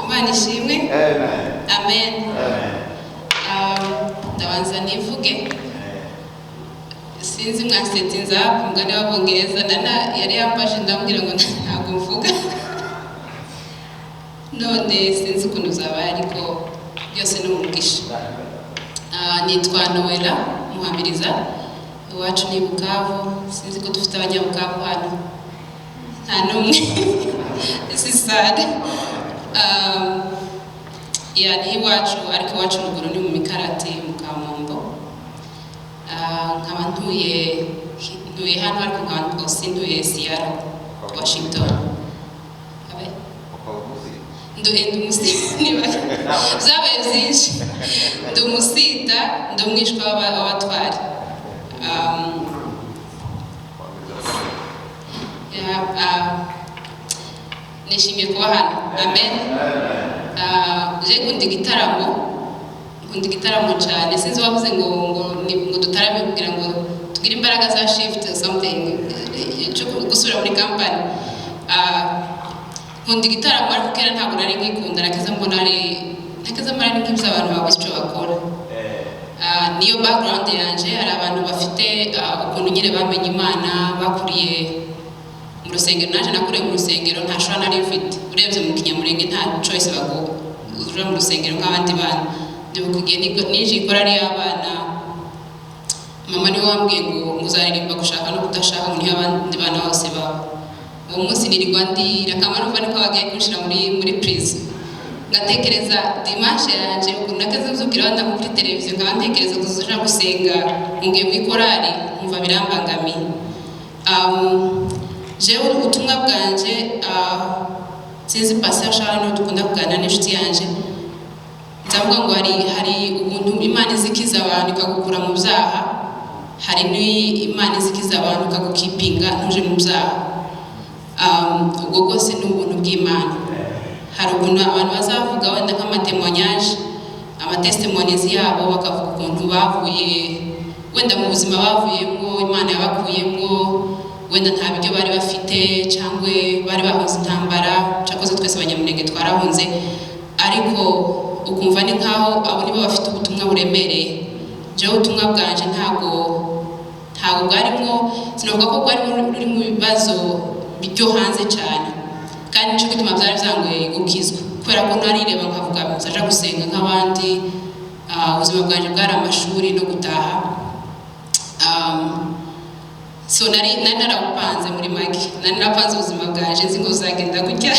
Imana ishimwe. Amen. Amen. Amen. Ndabanza nivuge. Sinzi mwasetinza kumugani w'Abongereza nana yari yambaje ndambwira ngo ntabwo mvuga. None sinzi ukuntu zabaye ariko byose ni umugisha. Nitwa Noella Muhamiriza. Iwacu ni Bukavu. Sinzi ko dufite abanyabukavu hano. Nta n'umwe. This is sad. Ni iwacu ariko iwacu ruguru ni mu Mikarati mu Kamombo. Nkaba ntuye hano ariko nkaba rwose ntuye Seattle, Washington. Zabaye byinshi. Ndi umusita, ndi umwishwa w'abatwari. Nishimiye kuba hano. Amen. Je kundi gitaramo cyane. Sinzi wavuze ngo dutarame kugira ngo tugire imbaraga za shift something cyo gusubira muri company. Kundi gitaramo ariko kera ntabwo nari ngikunda nakeza mbona ari nk'ibyo abantu babuze icyo bakora. Niyo background yanje hari abantu bafite ukuntu nyine bamenye Imana bakuriye mu rusengero. Naje nakuriye mu rusengero nta shora nari mfite. Urebye mu Kinyamurenge nta choice bago uje mu rusengero nk'abandi bana. Ndibukugiye nije ikorari y'abana. Mama niwe wambwiye ngo muzaririmba gushaka no kudashaka ngo niho abandi bana bose baba. Uwo munsi nirirwa ndira kamara uva niko bagiye kunshira muri prison. Ngatekereza dimanche yanje ukuntu nakeze muzukira banda kuri televiziyo nkabantekereza kuzuja gusenga mugiye mu ikorari umva birambangamiye. Jewe ubutumwa bwanje sinzi pastor shara no dukunda kuganira n'inshuti yanje. Ndavuga ngo hari ubuntu Imana izikiza abantu ikagukura mu byaha. Hari n'Imana izikiza abantu ikagukipinga ntuje mu byaha. Ubwo bwose ni ubuntu bw'Imana. Hari ukuntu abantu bazavuga wenda nk'amatemonyage, amatestimonies yabo bakavuga ukuntu bavuye wenda mu buzima bavuyemo Imana yabakuyemo, wenda nta biryo bari bafite cyangwa bari bahunze intambara. Cyakoze twese abanyamurenge twarahunze ariko ukumva ni nkaho abo nibo bafite ubutumwa buremereye. Jewe ubutumwa bwanje ntago bwarimo, sinavuga ko bwarimo ruri mu bibazo byo hanze cyane, kandi cyo gituma byari byangoye gukizwa kubera ko narireba nkavuga nzaja gusenga nk'abandi. Ubuzima bwanje bwari amashuri no gutaha. So nari narapanze muri magi, nari napanze ubuzima bwanje nzi ngo uzagenda gutya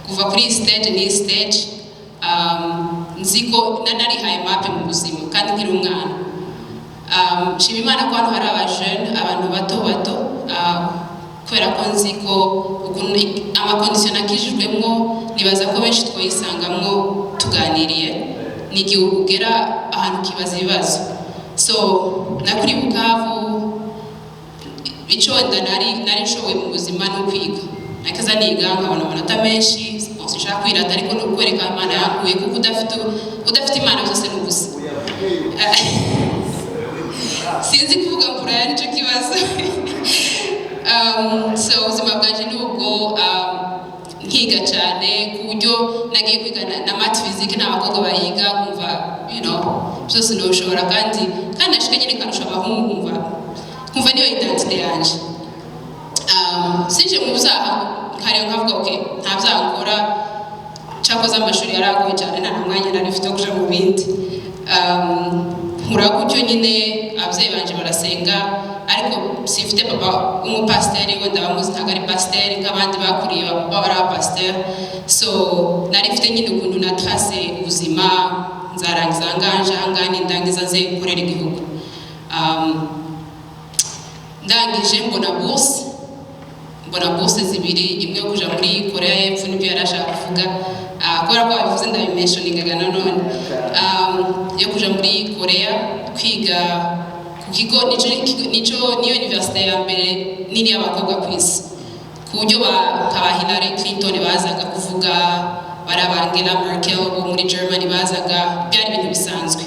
kuva kuri stage ni stage. Nziko narihaye mape mu buzima kandi nkiri umwana. Shima Imana ko hano hari abantu bato kubera ko nziko ukuntu amakondisiyo nakijijwemo nibaza ko benshi twoyisangamwo tuganiriye n'igihe ugera ahantu kibaza ibibazo. So nakuri Bukavu icyo wenda nari nshoboye mu buzima no kwiga. Nakaza niga nkabona amanota menshi, sinshaka kwirata ariko no kwereka Imana yakuye kuko udafite Imana byose n'ubusa. Sinzi kuvuga mpura ya nicyo kibazo. So ubuzima bwanje n'ubwo nkiga cyane ku buryo nagiye kwiga na math physics n'abakobwa bayiga kumva byose n'ushobora kandi nashika nyine kanusha abahungu kumva niyo identity yanje. Sinje mu byaha nkariyo nkavuga okay nta byaha nkora. Cyakoze amashuri yaragoye cyane nta mwanya nari mfite kuja mu bindi. Nkura gutyo nyine ababyeyi banje barasenga ariko sifite papa umupasiteri wenda bamuzi ntabwo ari pasiteri nk'abandi bakuriye bari abapasiteri. So nari mfite nyine ukuntu natrase ubuzima nzarangiza ahangaha ndangiza nze nkorera igihugu. Ndangije mbona bourse zibiri, imwe yo kuja muri Korea y'Epfo nibyo yarashaka kuvuga kubera ko babivuze ndabimentioningaga nanone. Yo kuja muri Korea kwiga ku kigo niyo university ya mbere nini y'abakobwa ku isi, ku buryo nkaba Hillary Clinton bazaga kuvuga, bari Angela Merkel bo muri Germany bazaga, byari ibintu bisanzwe.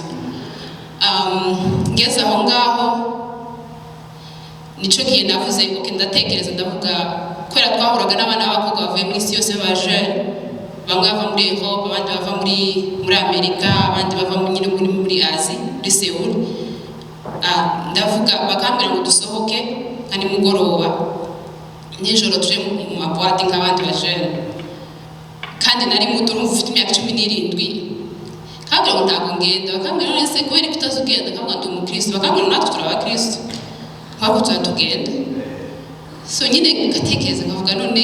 Ngeze aho ngaho nico gihe navuze ndatekereza ndavuga kubera twahuraga n'abana b'abakobwa bavuye muri isi yose ba jeune bamwe bava muri Europe abandi bava muri Amerika abandi bava muri Asia muri Seoul ndavuga bakambira ngo dusohoke kandi mugoroba nijoro tuje mu maboîte nk'abandi bajene kandi nari muto mfite imyaka 17 kandi ngo ntabwo ngenda bakambira none se kubera kutazugenda kavuga ndi umukristo bakambira natwe turabakristo kwako tuzatugenda so nyine ngatekereza nkavuga none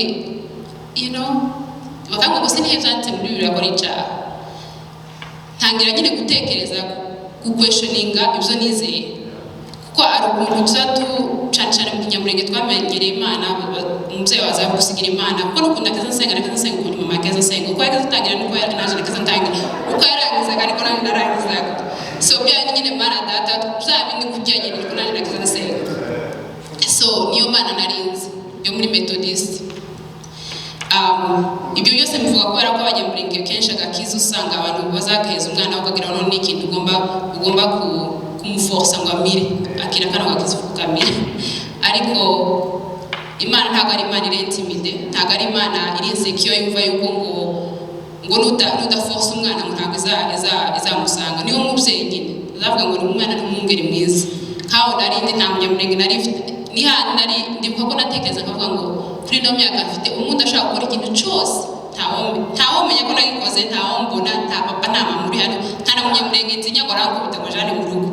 bakambira ngo sinihebye byanditse muri Bibiliya ko ari icyaha ntangira nyine gutekereza questioninga ibyo nizeye kuko ari ukuntu cyane mu kinyamurenge twamenyereye Imana umubyeyi waza gusigira Imana kuko n'ukunda akaza nsenga ukuntu mama akaza nsenga uko yakaza atangira nuko naje nakaza ntangira uko yarangizaga ariko nanjye narangizaga so byari nyine Mana data byabindi kujyanye niko nanjye nakaza nsenga so niyo Mana narinzi yo muri Methodist ibyo byose bivuga kubera ko abanyamurenge kenshi agakiza usanga abantu bazakaheza umwana bakagira none n'ikintu ugomba kumuforsa ngo amire akira kana agakiza kukamira ariko Imana ntabwo ari Imana irentimide ntabwo ari Imana iri insecure yumva yuko ngo nudaforsa umwana ngo ntabwo izamusanga niyo mubyeyi nyine uzavuga ngo ni umwana n'umwungeri mwiza nkaho narindi nta munyamurenge nari ndibuka ko natekereza nkavuga ngo kuri no myaka afite umuntu ashaka gukora ikintu cyose ntawomenya ko nagikoze ntawombona nta papa nta mama uri hano nta na munyamurenge ntinya ngo arakubita ngo jane mu rugo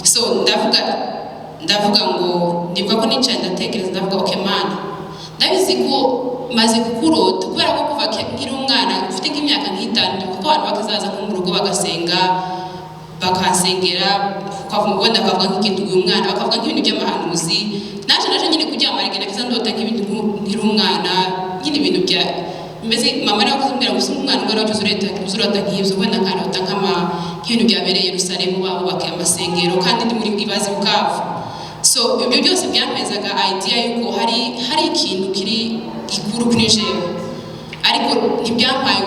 so ndavuga ngo ndibuka ko nicaye ndatekereza ndavuga okay Mana ndabizi ko maze kukurota kubera ko kuva nkiri umwana ufite nk'imyaka nk'itanu kuko abantu bakazaza nko mu rugo bagasenga bakasengera wenda bakavuga nk'ikintu uyu mwana bakavuga nk'ibintu by'amahanuzi naje nyine kuryama ariko nakiza ndota nk'ibintu nkiri umwana nyine ibintu bya mbese mama nawe akazambwira ngo umwana ngo aracyuze urota nk'ibyo wenda nkarota nk'ibintu byabereye Yerusalemu babubaka amasengero kandi ndi muri ibazi Bukavu so ibyo byose byampezaga idea yuko hari ikintu gikuru kuri jewe ariko ntibyampaye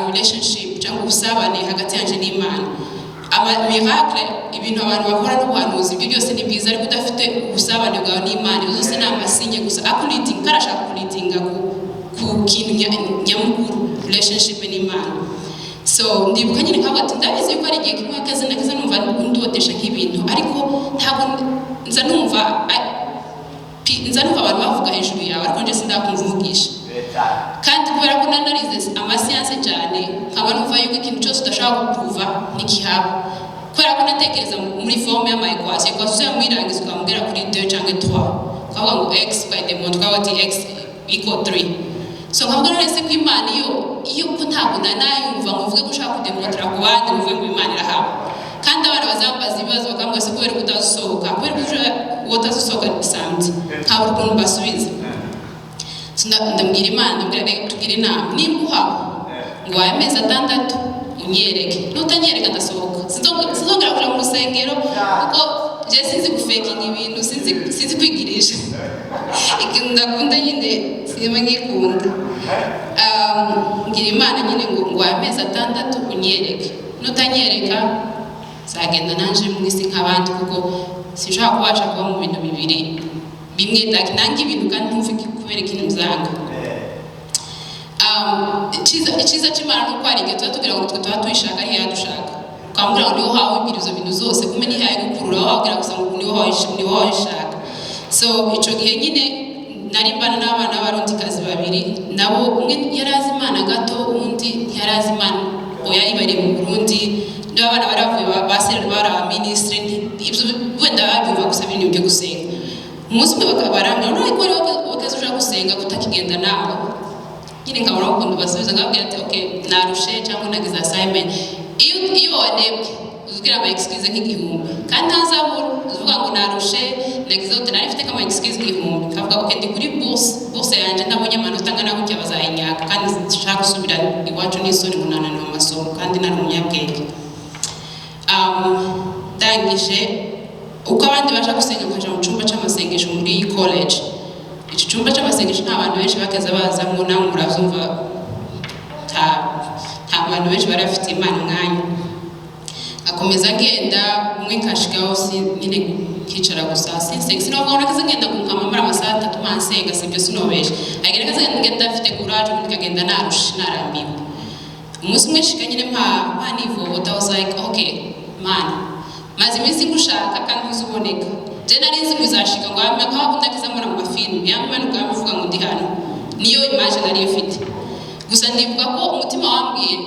relationship cyangwa ubusabane hagati yanjye n'Imana miracle ibintu abantu bakora n'ubuhanuzi ibyo byose ni byiza ariko udafite ubusabane bwawe n'Imana byose ni amasinye gusa akuliting karashaka kulitinga ku kintu nyamukuru relationship n'Imana so ndibuka nyine nkavuga ati ndabizi yuko ari igihe kimwe akazi nakaza numva ndotesha nk'ibintu ariko ntabwo nza numva abantu bavuga hejuru yawe ariko nje sindakumva umugisha kandi kubera ko nanarize amasiyanse cyane nkaba numva yuko ikintu cyose udashaka gupuva nikihaba kubera ko natekereza muri forme y'amaequation equation mwirangiza ukamubwira kuri 2 cyangwa 3 ukavuga ngo x by the mode ukavuga ati x equal 3 so nkavuga nese ko Imana iyo ko ntabwo nanayumva ngo uvuge ko ushaka kudemontra ku bandi uvuge ngo Imana irahaba kandi abana bazambaza ibibazo bakambwira se kubera kutazusohoka kubera ko utazusohoka samedi ntabwo ukuntu basubiza ndambwira Imana ndambwira tugire inama nimba uhaba ngo waye amezi 6 unyereke nutanyereka ndasohoka sinzongera kuja mu rusengero kuko je sinzi gufekinga ibintu sinzi kwigirisha ikintu ndakunda nyine sinema ngikunda ngira Imana nyine ngo waye amezi 6 unyereke nutanyereka zagenda nanje mu isi nk'abandi kuko sinshaka kubasha kuba mu bintu bibiri bimwe nange ibintu kandi ntumfike kubera ikintu mzanga ikiza cy'Imana nuko ari igihe tugira ngo twe tuyishaka ari yadushaka ukambwira ngo niho hawe ibirizo bintu zose kumenya ihaye gukurura wabwira gusa ngo niho wayishaka so ico gihe nyine nari mbana n'abana b'Abarundikazi babiri nabo umwe yarazi Imana gato undi yarazi Imana oya ibari mu Burundi ndabana baravuye basera bara ministry ibyo wenda babyumva gusa ibintu byo gusenga umunsi umwe bakabaranga none ko bakazuja gusenga kutakigenda nawe nyine nkabona ukuntu basubiza ngabwira ati okay narushe cyangwa nagize assignment iyo wanebwe uzubwira ama excuse nk'igihumbi kandi ntazabura uvuga ngo narushe nagize uti nari mfite kama excuse nk'igihumbi kavuga okay ndi kuri bourse yanje ndabonye amanota angana gutya bazayinyaka kandi nshaka gusubira iwacu n'isoni munanana mu masomo kandi nari umunyabwenge ndangije uko abandi baje gusenga kaja mu cyumba cy'amasengesho muri college iki cyumba cy'amasengesho nta bantu benshi bakaza bazamo nawe muravyumva nta bantu benshi barafite Imana mwanya akomeza ngenda umwe nkashikaho nyine kicara gusa sinzi nabona kaza ngenda kumkamamara amasaha 3 mansenga sibyo sinobesha agera kaza ngenda afite courage nikagenda narambiwe umunsi umwe shika nyine mpanivo was like okay man maze iminsi ngushaka kandi uzuboneka je narinzi muzashika ngo amakaho ndakiza mbona mu mafilm yamanuka avuga ngo ndi hano niyo image nari ifite gusa ndibuka ko umutima wambwiye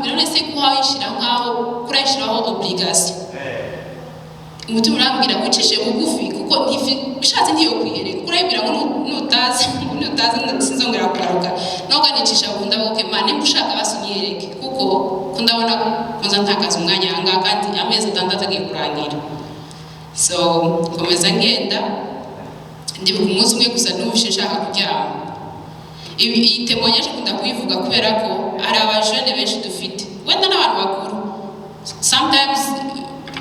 none se ko hawishira nkaho kurashiraho obligation umutima urambwira ucishe bugufi kuko bishatse ntiyo kwiyereka kurabira ngo nutazi sinzongera kugaruka noganicisha bunda boke mane mushaka basunyereke kuko kundabona kunza ntakaza umwanya anga kandi amezi 6 agiye kurangira so komeza ngenda ndibuka umunsi umwe gusa n'ubishe nshaka kuryama ibi temonyesha kunda kuyivuga kubera ko ari abajene benshi dufite wenda n'abantu bakuru sometimes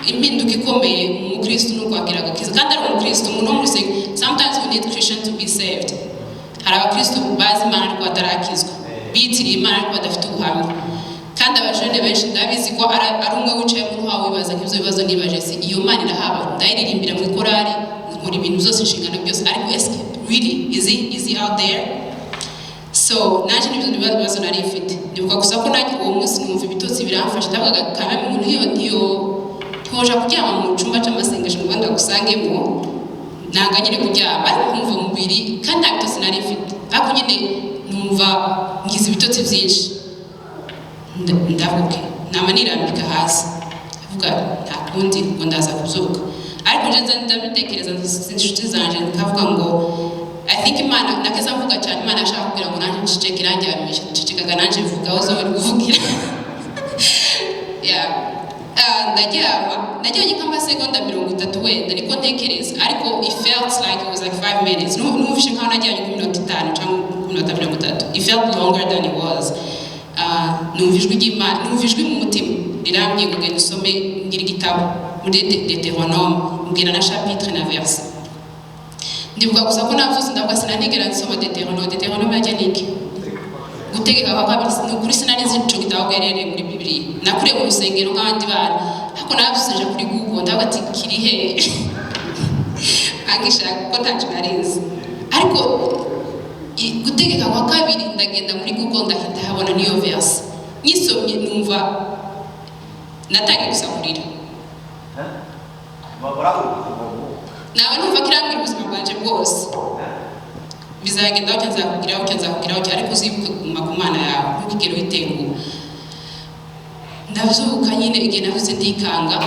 impinduka ikomeye mu Kristo n'ukwakira agakiza kandi ari mu Kristo umuntu wese sometimes we need Christian to be saved hari abakristo bazi Imana ariko batarakizwa bitiriye Imana ariko badafite ubuhamya kandi abajene benshi ndabizi ko ari umwe wicaye mu ruhawe wibaza nk'ibyo bibazo nibaje si iyo Imana irahaba ndayiririmbira mu korari nkora ibintu byose inshingano byose ariko really is he out there so naje nibyo bibazo nari mfite ndibuka gusa ko nanjye uwo munsi numva ibitotsi biramfasha ndavuga kame umuntu iyo twoja kuryama mu cyumba cy'amasengesho ngo ndagusangemo nanga nyine kuryama ariko kumva umubiri kandi bitotsi nari mfite ariko nyine numva ngize ibitotsi byinshi ndavuga nama nirambika hasi avuga nta kundi ngo ndaza kuzuka ariko nje ndabitekereza inshuti zanje nkavuga ngo I think Imana nakeza mvuga cyane Imana ashaka kugira ngo nanje nciceke irangyamisha ncicekaga nanje mvuga aho zo kuvugira yeah najyanye nk'amasegonda 30 wenda niko ntekereza ariko it felt like it was like 5 minutes numvishe nkaho najyanye nk'iminota 5 cyangwa iminota 30 it felt longer than it was numvijwe mu mutima rirambye ngo genda usome ngira igitabo muri Deutéronome mbwira na chapitre na verse ndibuka gusa ko navuze ndavuga sinanigera nsoma Deutéronome yajya niki gutegeka kwa kabiri n'ukuri sinanizi ico gitabo gerere muri Bibiliya nakure mu rusengero nk'abandi bana ariko nabusije kuri Google ndavuga ati kirihe agishaka ko ntacyo narinzi ariko gutegeka kwa kabiri ndagenda muri Google ndahita habona niyo verse nyisomye numva natangiye gusakurira nawe numva kirambira ubuzima bwanje bwose bizagenda aho nzakugiraho ariko uzibuke kuguma ku Mana yawe ntukigere witenguha ndavuka nyine igihe navuze ndikanga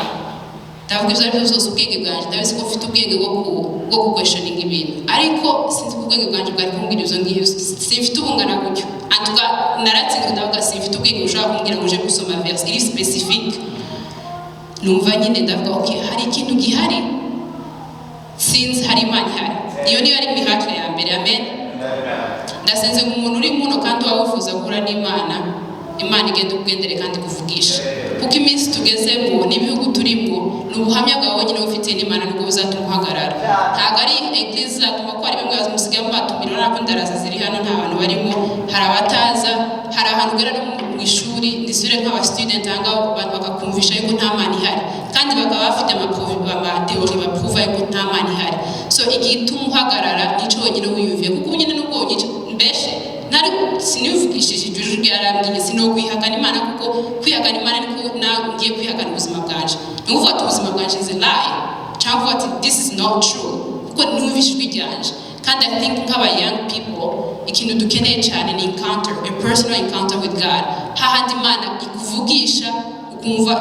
ndavuga ibyo aribyo byose ubwenge bwanje ndabizi ko mfite ubwenge bwo questioning ibintu ariko sinzi ko ubwenge bwanje bwari kumbwira ibyo ngiyo simfite ubungana gutyo antuka naratsinzwe ndavuga simfite ubwenge bushobora kumbwira ngo uje gusoma verse iri specific numva nyine ndavuga okay hari ikintu gihari sinzi hari Imana ihari iyo niyo ari mihakire ya mbere amen ndasenze umuntu uri muno kandi wawifuza guhura n'Imana Imana igenda ugendere kandi kuvugisha kuko iminsi tugezemo n'ibihugu turimo n'ubuhamya bwawe nyine ufite n'Imana nubwo buzatuma uhagarara ntago ari eglise zatuma ko ari bimwe bazimusigaye batumira nako ndaraza ziri hano nta bantu barimo hari abataza hari ahantu ugera no mu ishuri ndisure nk'aba student hanga abantu bakakumvisha yuko nta Mana ihari kandi bakaba bafite amateori bapruva yuko nta Mana ihari so igituma uhagarara nico wenyine wiyumviye kuko nyine nubwo mbeshe nari sinivugishije ijuru ryarambye sino kwihakana Imana kuko kwihakana Imana niko ngiye kwihakana ubuzima bwanje nguvuga ati ubuzima bwanje is a lie cyangwa ati this is not true kuko numvishwe ryanje kandi I think nk'aba young people ikintu dukeneye cyane ni encounter a personal encounter with God hahandi Imana ikuvugisha ukumva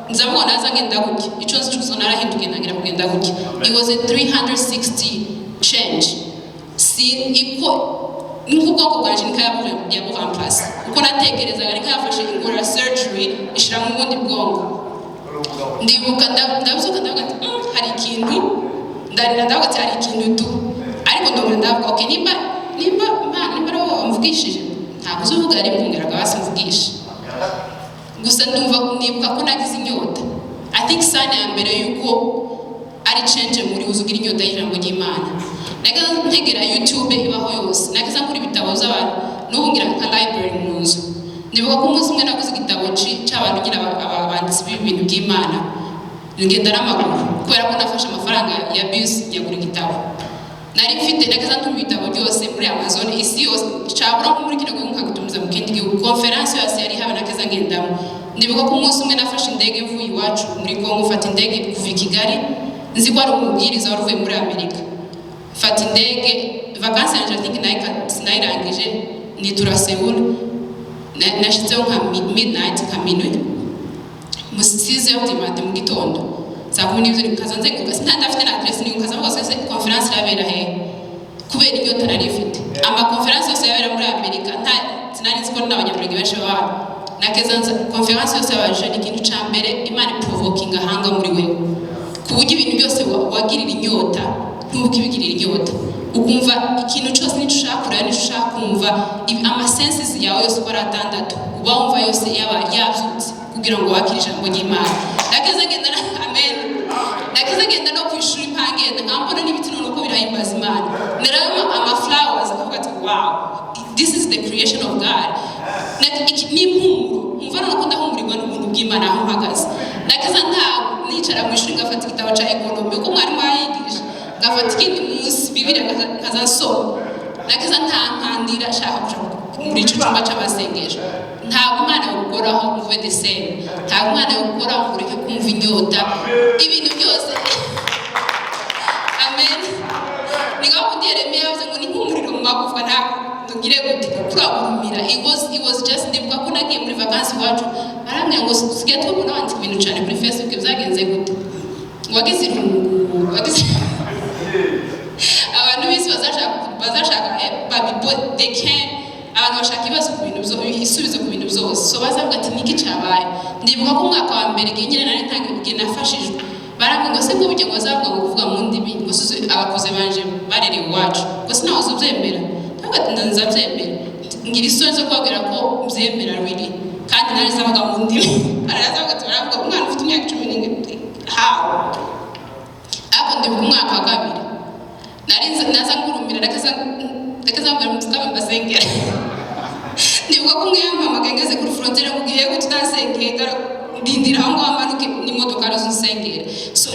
nzabona azagenda gutya ico nzicuzo narahinduke ntangira kugenda gutya it was a 360 change si iko n'ubwoko bwanje nikayaburamplase uko natekerezaga nikayafashe ingora surgery ishira mu bundi bwongo ndibuka ndabuzuka ndavuga ati hari ikintu ndarira ndavuga ati hari ikintu tu ariko ndabona ndavuga okay nimba ro mvugishije ntabwo uzuvuga ari mbungeraga basimvugisha gusa ndibuka ko nagize inyota I think sign ya mbere yuko ari change muri uzugira inyota y'ijambo ry'Imana nagaza ntegera YouTube ibaho yose nagaza kuri bitabo z'abantu n'ubungira nka library mu nzu ndibuka ko umunsi umwe naguze igitabo cy'abantu nyine abanditsi b'ibintu by'Imana ngenda n'amaguru kubera ko nafashe amafaranga ya bus yagura igitabo nari mfite nageza ntuma ibitabo byose muri Amazon isi yose cabura muri kino gihugu nkagutumiza mu kindi gihugu conference yose yari habe nakeza ngendamo ndibuka ko umunsi umwe nafashe indege mvuye iwacu muri Kongo fata indege kuva i Kigali nzi ko ari umubwiriza wari uvuye muri Amerika fata indege vacances yanje think sinayirangije nitura Seoul nashitseho nka midnight kaminwe musize yo dimate mu gitondo saa 10 nkaza nzenguka sinandafite na address ni nkaza bose conference yabera he kubera iyo tarari ifite ama conference yose yabera muri Amerika nta sinari nzi ko n'abanyamurenge benshi baba nakezanza conference yose yabaje ikintu ca mbere Imana provoking ahanga muri wewe kuburyo ibintu byose wagirira inyota ntubikibigirira inyota ukumva ikintu cyose nico ushaka kureba nico ushaka kumva ama senses yawe yose ko atandatu uba wumva yose yaba yavyutse kugira ngo wakire ijambo ry'Imana nakeza genda amen nakeza genda no kwishura impangenda nkambona n'ibiti none uko birahimbaza Imana nerama ama flowers akavuga ati wow this is the creation of God n'impumuro umva no kundahumurirwa n'ubuntu bw'Imana aho mpagaze nakeza nta nicara mu ishuri ngafata igitabo ca economy uko mwari mwayigisha ngafata ikindi munsi bibiri nkazasoma nakeza nta nkandira shaka kuja muri ico cyumba cy'amasengesho nta umwana ukoraho nguve desene nta umwana ukoraho ureke kumva inyota ibintu byose amen niga kuti Yeremiya yavuze ngo ni nk'umuriro mu magufwa nta tugire gute kuragurumira it was just ndibuka ko nagiye muri vacances iwacu arambwira ngo sige tubona wandika ibintu cyane kuri Facebook byagenze gute wagize irungu abantu bisi bazashaka babibo they can abantu bashaka ibibazo ku bintu isubizo ku bintu byose so bazavuga ati niki cyabaye ndibuka ko umwaka wa mbere nyine nari ntangiye nafashijwe barambwira ngo se ko bijye ngo zavuga ngo kuvuga mu ndimi ngo suze abakoze banje barere iwacu ngo sinaho uzubyemera ntabwo ndanza byemera ngira isoni zo kwabwira ko byemera really kandi nari zavuga mu ndimi arazavuga ati baravuga umwana ufite imyaka 11 how ako ndibuka umwaka wa kabiri nari naza ngurumira ndakaza mbere mutsabe mbasengera ndibuka ko mwiyamamaga ngeze kuri frontiere mu gihe ngo tutasengera ndindira aho ngaho amanuke n'imodoka zo nsengera so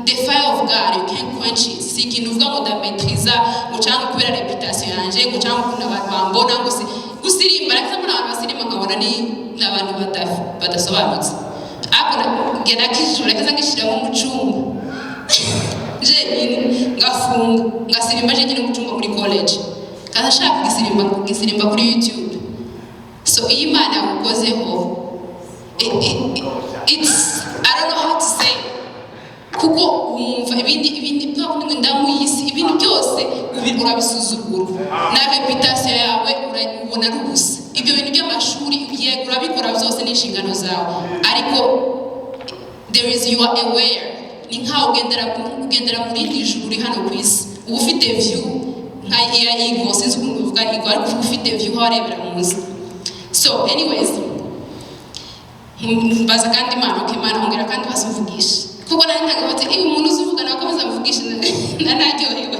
the fire of God you can't quench it si ikintu uvuga ngo ndametriza ngo cyangwa kubera reputation yanje ngo cyangwa kuna abantu bambona ngo si gusirimba ariko mbona abantu basirimba nkabona ni abantu badasobanutse ako ngena kijura kaza ngishira mu mucumba je ngafunga ngasirimba je nyine mu cyumba muri college kaza shaka gisirimba kuri YouTube so Imana yagukozeho it's I don't know how to say kuko umva ibindi twakunda ndamu yisi ibindi byose urabisuzugura na reputation yawe urabona rubusa ibyo bintu by'amashuri yego urabikora byose n'inshingano zawe ariko there is you are aware ni nkaho ugendera muri ijuru uri hano ku isi uba ufite view nka iya ego sinzi ukuntu uvuga ego ariko ufite view harebera munsi so anyways baza kandi Imana Imana hongera kandi basuvugisha kuko nari ntagabate umuntu uzuvuga nako bazamuvugisha nanaryohewe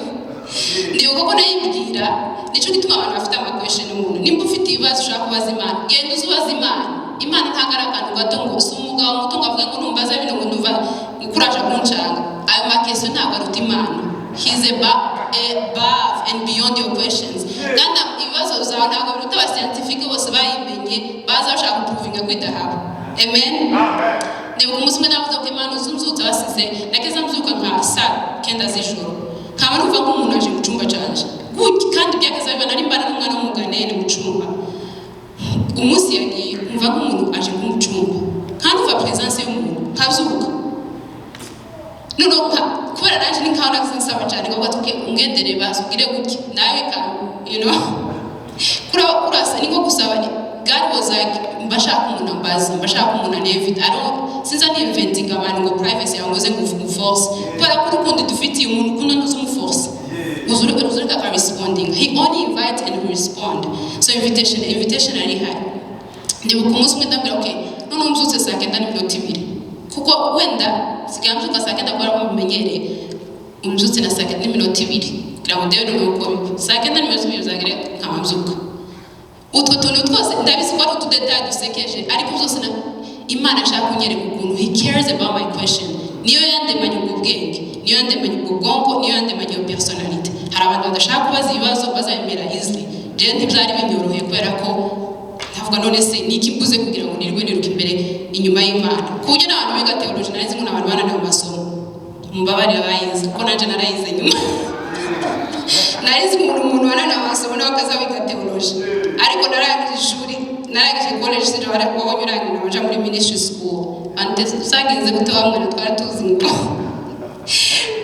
ndibuka ko nayibwira nico gituma abantu bafite ama question umuntu nimba ufite ibibazo ushaka kubaza Imana genda uzubaza Imana ntagarakantu gato ngo umugabo muto ngavuga ngo numbaza bino ngo numva ukuraje kuncanga ayo makeso ntabwo aruta Imana he's above and beyond your questions kandi ibibazo zawe ntabwo biruta aba scientifique bose bayimenye baza bashaka kuprovinga kwidahaba amen ndibuka umunsi umwe navuze ko Imana uzumzutse basize nakeza mbyuka nka saa 9 z'ijoro kaba numva ko umuntu aje mu cyumba canje gutya kandi byakaza biba nari mbana n'umwana w'umuganene mu cyumba umunsi yagiye umva ko umuntu aje mu cyumba kandi uva presence y'umuntu nkazuka none kubera nanje ni kaona nsaba cyane ngo batuke ungendere basubire gutya nawe ka you know kurasa niko gusaba ni God was like mbashaka umuntu ambaza mbashaka umuntu anevite sinza ni inventing abantu ngo privacy yangoze ngo force para ko urukundo dufitiye umuntu kuno ntuzumu force uzurika ka responding he only invite and respond so invitation ari hari ndibuka umunsi umwe ndabwira okay none umzutse saa 9:2 kuko wenda sigamjuka saa 9 kwa mumenyere umzutse na saa 9:2 kugira ngo ndewe nuko saa 9:2 uzagire nkamamzuka utwo tuntu twose ndabizi ko ari utudetaye dusekeje ariko byose Imana ashaka kunyereka ukuntu he cares about my question. Niyo yandemanye ubwo bwenge, niyo yandemanye ubwo bwonko, niyo yandemanye iyo personality. Hari abantu badashaka kubaza ibibazo bazabimera easily. Je ntibyari binyoroheye kubera ko ntavuga none se niki mbuze kugira ngo nirwe niruka imbere inyuma y'Imana. Kuburyo n'abantu biga theology narize ngo n'abantu bananiwe mu masomo. Mubabari abayize ko nanje narayize nyuma. Narize umuntu wananiwe mu masomo nawe akazawiga theology. Ariko narangije ishuri narangije college sije wabonye urangije nabaja muri ministry school and sagenze gutoba mwana twari tuzi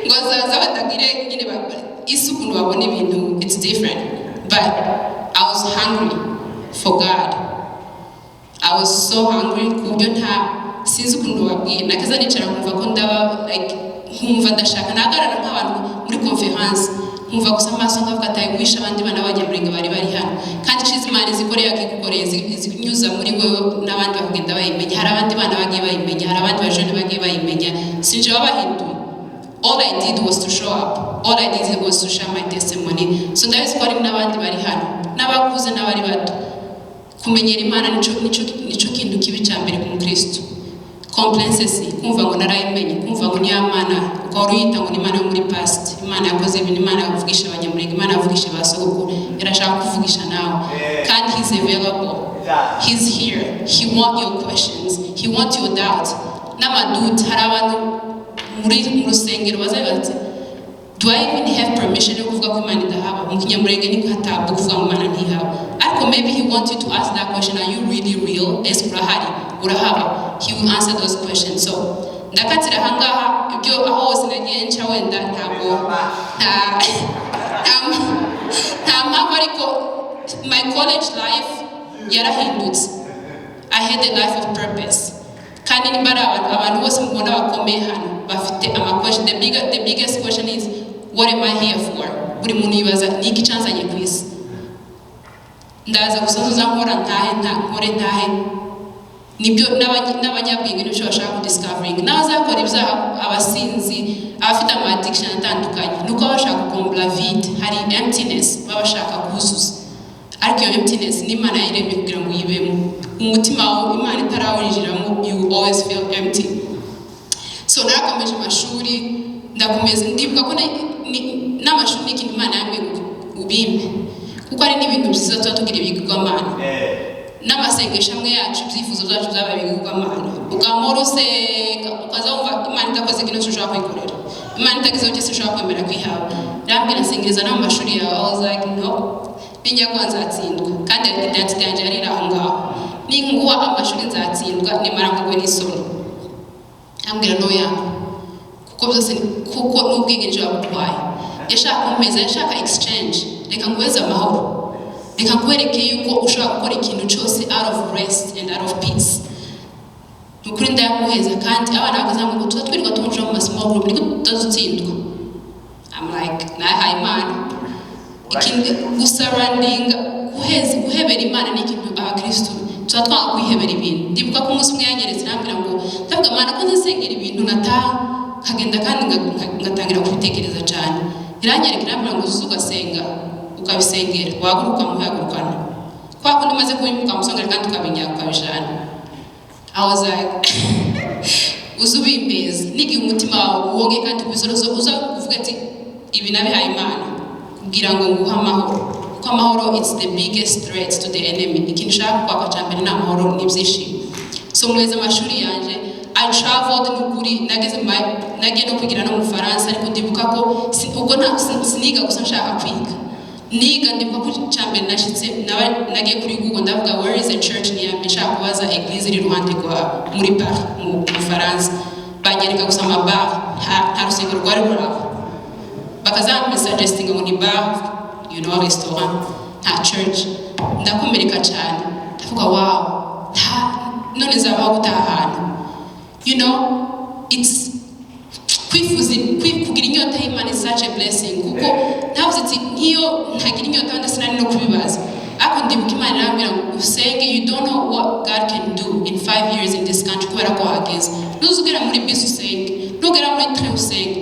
ngo zaza batagire nyine isuku babone ibintu it's different but I was hungry for God. I was so hungry kubyo nta sinzi ukuntu babwiye nakaza nicara kumva ko ndaba like nkumva ndashaka nagarara nk'abantu muri conference nkumva gusa amaso nkavuga ataye guhisha abandi bana bajyamurenga bari hano kandi Imana zikoreye akikukoreye zinyuza muri wewe n'abandi bakagenda bayimenya. Hari abandi bana bagiye bayimenya, hari abandi bajone bagiye bayimenya. Sinje wabahinduye. All I did was to show up. All I did was to share my testimony. So ndabizi ko ari n'abandi bari hano n'abakuze n'abari bato. Kumenyera Imana nico kintu kibi cyambere ku Mukristo. Complacency, kumva ngo narayimenye, kumva ngo ni Imana, ukaba uyita ngo ni Imana yo muri past. Imana yakoze ibintu, Imana yavugisha abanyamurenge, Imana yavugisha basogokuru, yarashaka kuvugisha nawe. Kandi he's available. He's here. He wants your questions. He wants your doubts. N'amadude hari abantu muri rusengero bazabaza do I even have permission yo kuvuga ko Imana idahaba? Mu kinyamurenge ni hatabwo kuvuga ngo Imana ntihaba. Ariko maybe he wants you to ask that question, are you really real? Urahaba. He will answer those questions. So ndakatira hangaha ibyo aho hose nagiye nca wenda ntabwo mpamvu ariko my college life yarahindutse. I had a life of purpose. Kandi nimbara abantu bose mubona bakomeye hano bafite question. The biggest question is what am I here for? Buri muntu yibaza niki canzanye ku isi. Ndaza gusoza nkora ntahe nibyo n'abanyabwenge n'ibyo bashaka discovering n'abazakora ibyaha abasinzi abafite ama addiction atandukanye nuko bashaka kukombla vide. Hari emptiness babashaka kuzuza ariko iyo emptiness ni Imana yiremye kugira ngo yibemo umutima wawe. Imana itarawinjiramo you always feel empty. So narakomeje amashuri ndakomeza ndibuka ko n'amashuri n'ikintu Imana yambaye ubimpe kuko ari n'ibintu byiza tuba tugira ibigirwamana n'amasengesho amwe yacu ibyifuzo byacu byabaye ibigirwamana ukamora usenga ukaza wumva Imana itakoze ikintu ushobora kwikorera, Imana itagize icyo ushobora kwemera kwihawe. Rambwira nsengereza no mu mashuri yawe. I was like no ninya ko nzatsindwa kandi identity yanjye yari aho ngaho ninguha amashuri nzatsindwa nimara kugwe n'isoni. Ambwira no yangu kuko byose kuko n'ubwigenge bwabutwaye yashaka kumpeza yashaka exchange. Reka nguweze amahoro, reka nkwereke yuko ushobora gukora ikintu cyose out of rest and out of peace. Nukuri ndayamuheza kandi abana bakazanga ngo tuba twirirwa tumuja mu small group niko tutazutsindwa. I'm like nahaye Imana ikindi gusurrounding guhebera Imana ni ikintu abakristo tuba twanga kwihebera ibintu. Ndibuka ko umunsi umwe yanyeretse nambwira ngo ndavuga Imana ko nzasengera ibintu kagenda kandi ngatangira kubitekereza cyane. Iranyereka nambwira ngo uzugasenga ukabisengera waguruka muhagurukana kwa kundi maze kuyimuka musongera kandi ukabinya ukabijana. I was like uzubimbeza nigi umutima wawe wonge kandi kubizorozo uza kuvuga ati ibi nabihaye Imana kugira ngo nguha amahoro kuko amahoro it's the biggest threat to the enemy. Ikintu shaka kwaka cyambere na amahoro n'ibyishimo. So mweze amashuri yanje I traveled nukuri nagiye no kugira no mu Faransa ariko ndibuka ko ubwo siniga gusa nshaka kwiga niga ndibuka ko cyambere nashitse nagiye kuri Google ndavuga where is a church near me nshaka kubaza eglise iri ruhande rwa muri Paris mu Faransa. Banyereka gusa amabar nta rusengero rwari ruraho bakazampa suggesting ngo ni bar restaurant nta church. Ndakomereka cyane ndavuga wow none zabaho gutaha ahantu it's kugira inyota y'Imana is such a blessing kuko ntavuze ati nk'iyo ntagira inyota wenda sinari no kubibaza ariko ndibuka Imana irambwira ngo usenge you don't know what God can do in 5 years in this country kubera ko hageze. Ntuzugera muri bisi usenge ntugera muri train usenge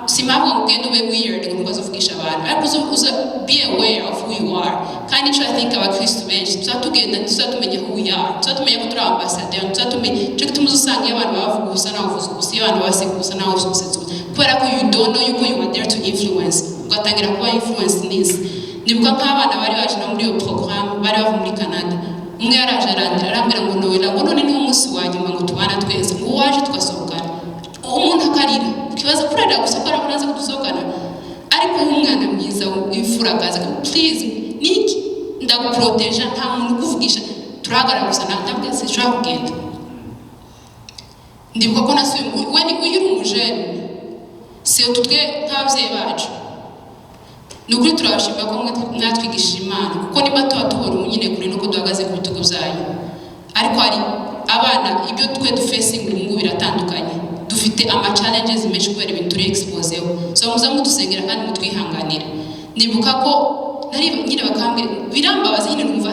simpamvu ngo ugende ube weird ngo uvugisha abantu ariko uza be aware of who you are kandi kandi icyo I think abakristo benshi tuzatugenda tuzatumenya who we are, tuzatumenya ko turi ambassadeur, tuzatumenya cyo gituma usanga abantu bavuga gusa naho uvuze gusa, abantu baseka gusa naho uvuze gusa, kubera ko you don't know yuko you are there to influence, ugatangira kuba influence neza. Ndibuka nk'abana bari baje no muri iyo program bari bava muri Canada, umwe yaraje arambwira ngo Noella ngo none ni umunsi wa nyuma ngo tubana twese ngo waje tugasohokana, umuntu akarira kibaza kurara gusa ko arabanza kudusohokana, ariko umwana mwiza w'imfura akaza please niki ndaguproteja nta muntu kuvugisha turagara gusa ndabwe sinshobora kugenda. Ndibuka ko nasuye when uri umujene si utwe nk'abavyeyi bacu nukuri turabashimira ko mwatwigishije Imana, kuko niba tuba umunyine kure nuko duhagaze ku bitugu byayo, ariko hari abana ibyo twe dufacing ubu biratandukanye, dufite challenges menshi kubera ibintu turi exposeho, so muza mudusengera kandi mutwihanganira. Ndibuka ko nari nyine bakambwira birambabaza nyine numva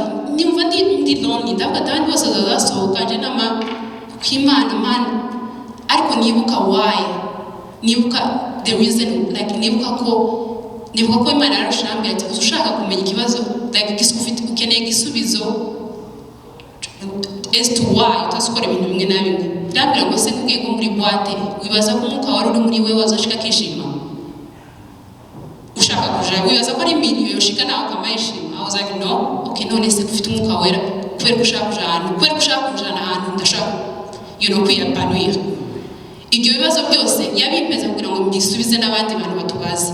ndi lonely, ndavuga abandi bose bazasohoka nje nama kw'Imana man, ariko nibuka why, nibuka the reason, like nibuka ko Imana yarashambye ati ushaka kumenya ikibazo like gisufite ukeneye igisubizo as to why utasukora ibintu bimwe na bimwe. Ndabwira ngo se kugiye ko muri boîte wibaza ko umwuka wari uri muri wewe wazashika kishima, ushaka kuja wibaza ko ari miliyo yoshika nawe kamayishima. I was like no, okay none se ufite umwuka wera kubera ushaka kujana ahantu ndashaka kwiyapanuira. Ibyo bibazo byose yabimeza kugira ngo mbisubize n'abandi bantu batubazi.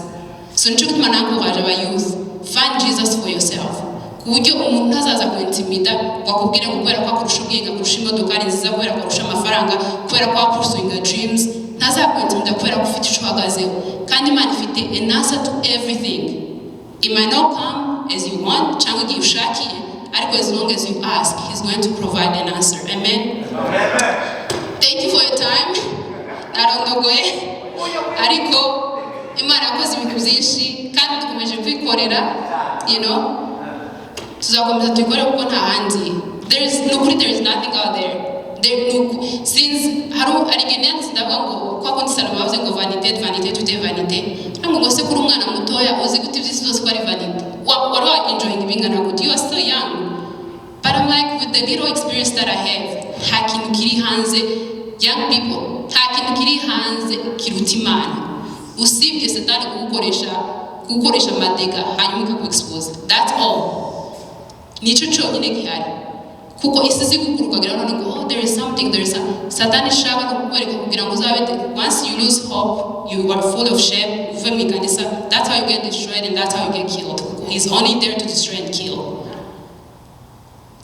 So nico gutuma nakubaje abayuzi, find Jesus for yourself. Kuburyo umuntu ntazaza kuintimida wakubwira kubera ko akurusha ubwenge, akurusha imodoka nziza, kubera ko akurusha amafaranga, kubera ko akurusha dreams, ntazakuintimida kubera ko ufite icyo uhagazeho. Kandi Imana ifite an answer to everything. It might not come as you want cyangwa igihe ushakiye, ariko as long as you ask, He's going to provide an answer. Amen. Thank you for your time. Narondogoye ariko Imana yakoze ibintu byinshi kandi dukomeje kwikorera, tuzakomeza tuyikore kuko nta handi. There is nothing out there. Since hari igenzi ndavuga ngo kwa konti sana bavuze ngo vanité toute vanité, ntabwo ngo se kuri umwana mutoya uzi gute ibyisi zose ko ari vanité, wari wa enjoying ibingana gute, you are still young. But I'm like, with the little experience that I have, nta kintu kiri hanze, young people, nta kintu kiri hanze kiruta Imana, usibye Satani kugukoresha amadega hanyuma ikakuexpose. That's all. Nico cyonyine gihari, kuko isi zigukurukagira none ngo there is something. Satani shaka kukwereka kugira ngo uzabe, once you lose hope, you are full of shame, uve mu kanisa. That's how you get destroyed and that's how you get killed. He's only there to destroy and kill.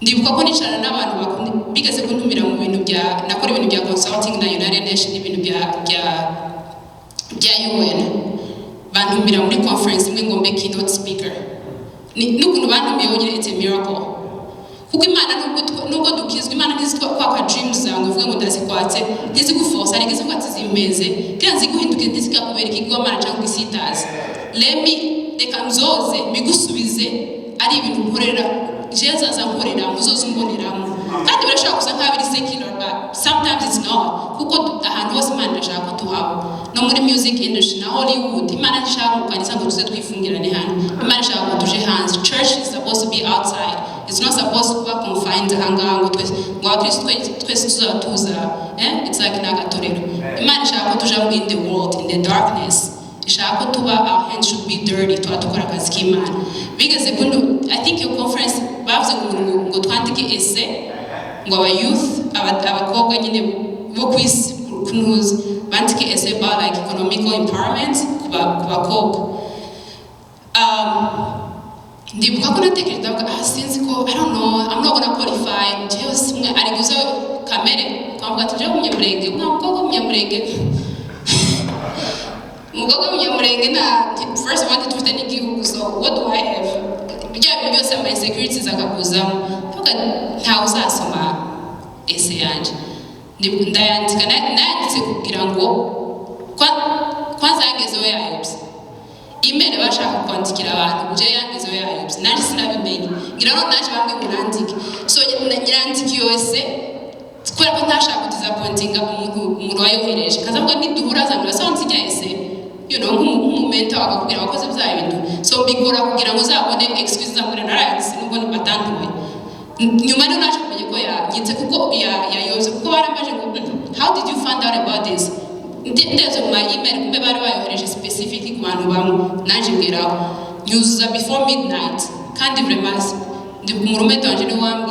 Ndibuka ko nicara n'abantu bigeze kuntumira mu bintu nakora ibintu bya consulting na United Nations, ibintu bya UN, bantumira muri conference imwe ngo mbe keynote speaker. N'ukuntu bantumiye nyine it's a miracle, kuko Imana nubwo dukizwa, Imana ntizitwa kwaka dreams zawe uvuge ngo ndazikwatse, ntiziguforce, ari gize kwatse zimeze kandi ziguhinduke, ntizikakubera ikigwamana cyangwa isitazi. Reka mzoze migusubize ari ibintu nkorera Jesus azankorera muzoze umboneramo, kandi birashaka kuza nk'abiri secular, but sometimes it's not, kuko ahantu hose Imana irashaka ko tuhaba. No muri music industry na Hollywood, Imana ishaka kukanisa ngo tuze twifungirane hano, Imana ishaka ko tuje hanze. Church is supposed to be outside, it's not supposed to be confined ahangaha ngo twese tuzatuza, it's like n'agatorero. Imana ishaka ko tuja in the world, in the darkness, ishaka ko tuba, our hands should be dirty, tuba dukora akazi k'Imana. Bigeze kundu, I think your conference bavuze ngo twandike essay ngo aba youth, abakobwa nyine bo kwisi kunuza bandike essay about like economical empowerment ku bakobwa. Ndibuka ko natekereza sinzi ko, I don't know, I'm not gonna qualify. Just ari guza kamere twavuga tuje umunyamurenge, umukobwa w'umunyamurenge na first wanted to tell you, so what do I have? Bijya byose ama insecurities akakuzamo, vuga nta uzasoma essay yanje. Ndayandika nanditse kugira ngo kwanza yangezeho yayobye email bashaka kwandikira abantu je yangezeho yayobye, nanje sinabimenye, ngira no naje bamwe munandike, so nyirandike yose kubera ko ntashaka disappointinga umuntu wayohereje, kazavuga niduhura azambira so nzijya essay you know nk'umumenta wakakubwira wakoze bya bintu so mbikora kugira ngo zabone excuse zamure narazi nubwo nibatanduwe nyuma rero naje kumenya ko yanyitse kuko yayoze kuko barambaje ngo how did you find out about this ndetse mu email kumbe bari bayohereje specific ku bantu bamwe naje mbwiraho nyuzuza before midnight kandi vraiment ndi mu rumete wanje ni wambi